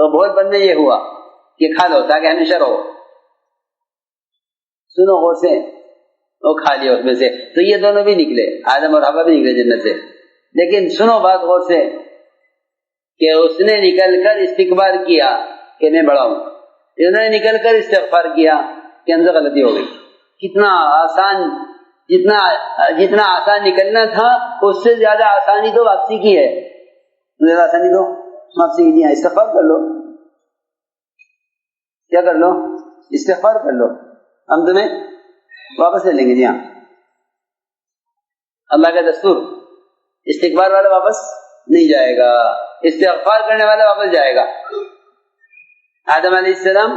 تو بہت بندے یہ ہوا کہ کھا لو تاکہ ہمیشہ رہو. سنو غور سے، وہ کھا لیا اس میں سے. تو یہ دونوں بھی نکلے، آدم اور حوا بھی نکلے جنت سے. لیکن سنو بات غور سے کہ اس نے نکل کر استکبار کیا کہ میں بڑا ہوں، انہوں نے نکل کر استغفار کیا کہ ہم سے غلطی ہو گئی. کتنا آسان، جتنا آسان نکلنا تھا اس سے زیادہ آسانی تو واپسی کی ہے. زیادہ آسانی تو واپسی کی. استغفار کر لو، کیا کر لو؟ استغفار کر لو، ہم تمہیں واپس لے لیں گے. جی ہاں، اللہ کا دستور، استغفار والا واپس نہیں جائے گا، استغفار کرنے والا واپس جائے گا. آدم علیہ السلام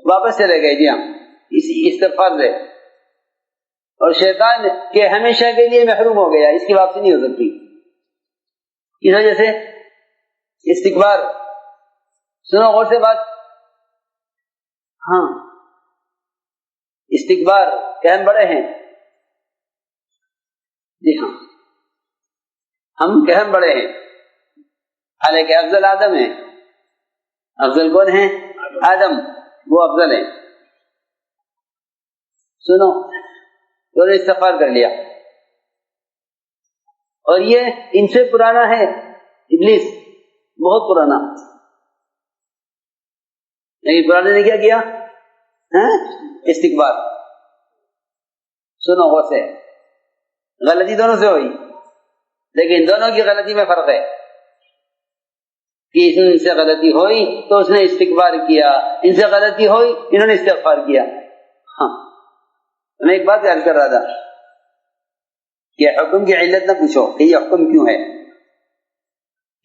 واپس چلے گئے. جی ہاں، اسی استغفار سے. اور شیطان کے ہمیشہ کے لیے محروم ہو گیا، اس کی واپسی نہیں ہو سکتی. اس وجہ سے استغفار. سنو غور سے بات. ہاں، استغفار کہ ہم بڑے ہیں. جی ہاں، ہم کہ ہم بڑے ہیں، حالانکہ افضل آدم ہے. افضل کون ہے؟ آدم، وہ افضل ہے. سنو، تو نے استغفار کر لیا. اور یہ ان سے پرانا ہے ابلیس، بہت پرانا. لیکن پرانے نے کیا کیا؟ استغفار. سنو غور سے، غلطی دونوں سے ہوئی، لیکن دونوں کی غلطی میں فرق ہے کہ ان سے غلطی ہوئی تو اس نے استغفار کیا، ان سے غلطی ہوئی انہوں نے استغفار کیا. ہاں، میں ایک بات یاد کر رہا تھا کہ حکم کی علت نہ پوچھو کہ یہ حکم کیوں ہے،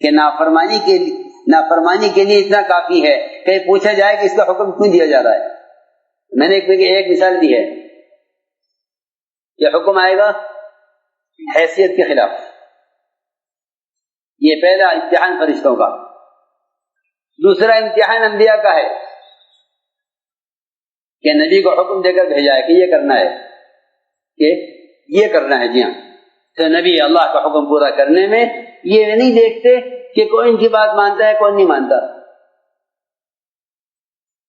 کہ نافرمانی کے لیے اتنا کافی ہے کہ پوچھا جائے کہ اس کا حکم کیوں دیا جا رہا ہے. میں نے ایک مثال دی ہے کہ حکم آئے گا حیثیت کے خلاف. یہ پہلا امتحان فرشتوں کا. دوسرا امتحان انبیاء کا ہے کہ نبی کو حکم دے کر بھیجا ہے کہ یہ کرنا ہے، کہ یہ کرنا ہے. جی ہاں، تو نبی اللہ کا حکم پورا کرنے میں یہ نہیں دیکھتے کہ کوئی ان کی بات مانتا ہے کون نہیں مانتا.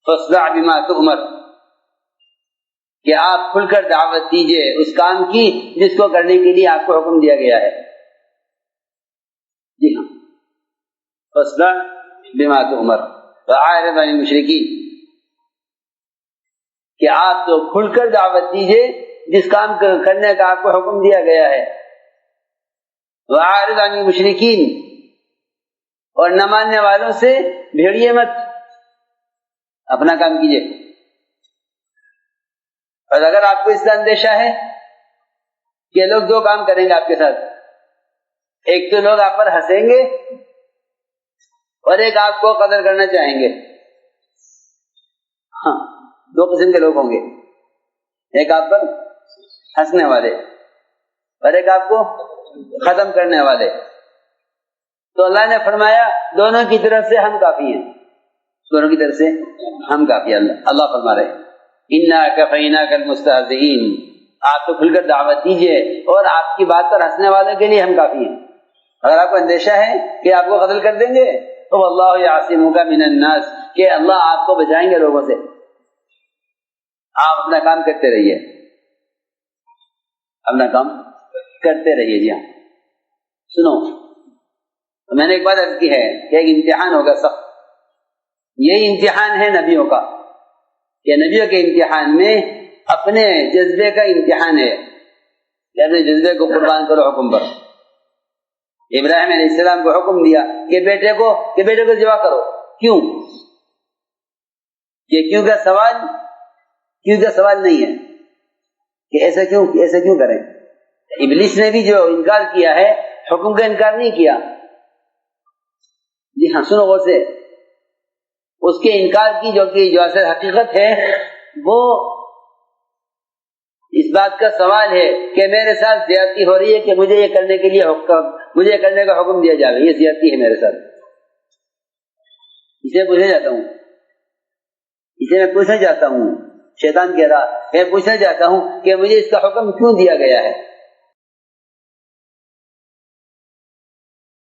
فاصدع بما تؤمر، کہ آپ کھل کر دعوت دیجئے اس کام کی جس کو کرنے کے لیے آپ کو حکم دیا گیا ہے. جی ہاں، فاصدع بما تؤمر وأعرض عن المشرکین، کہ آپ تو کھل کر دعوت دیجئے جس کام کرنے کا آپ کو حکم دیا گیا ہے. وأعرض عن المشرکین، اور نہ ماننے والوں سے بھیڑیے مت، اپنا کام کیجئے. اور اگر آپ کو اس کا اندیشہ ہے کہ لوگ دو کام کریں گے آپ کے ساتھ، ایک تو لوگ آپ پر ہنسیں گے اور ایک آپ کو قدر کرنا چاہیں گے. ہاں، دو قسم کے لوگ ہوں گے، ایک آپ پر ہنسنے والے اور ایک آپ کو ختم کرنے والے. تو اللہ نے فرمایا دونوں کی طرف سے ہم کافی ہیں، دونوں کی طرف سے ہم کافی ہیں. اللہ فرما رہے اِنَّا كَفَيْنَاكَ الْمُسْتَهْزِئِينَ، آپ تو کھل کر دعوت دیجئے اور آپ کی بات پر ہنسنے والوں کے لیے ہم کافی ہیں. اگر آپ کو اندیشہ ہے کہ آپ کو قتل کر دیں گے تو واللہ یعصمک من الناس، کہ اللہ آپ کو بچائیں گے لوگوں سے. آپ اپنا کام کرتے رہیے، اپنا کام کرتے رہیے. جی ہاں، سنو، میں نے ایک بات عرض کی ہے کہ ایک امتحان ہوگا سخت. یہی امتحان ہے نبیوں کا، کہ نبیوں کے امتحان میں اپنے جذبے کا امتحان ہے کہ اپنے جذبے کو قربان کرو حکم پر. ابراہیم علیہ السلام کو حکم دیا کہ بیٹے کو ذبح کرو. کیوں؟ کہ کیوں کا سوال نہیں ہے کہ ایسا کیوں کریں. ابلیس نے بھی جو انکار کیا ہے حکم کا انکار نہیں کیا. جی ہاں، سنو غور سے، اس کے انکار کی جو اصل حقیقت ہے وہ اس بات کا سوال ہے کہ میرے ساتھ زیادتی ہو رہی ہے کہ مجھے یہ کرنے کا حکم دیا جائے. یہ زیادتی ہے میرے ساتھ. اسے میں پوچھنا چاہتا ہوں، شیطان کہہ رہا، میں پوچھنا چاہتا ہوں کہ مجھے اس کا حکم کیوں دیا گیا ہے.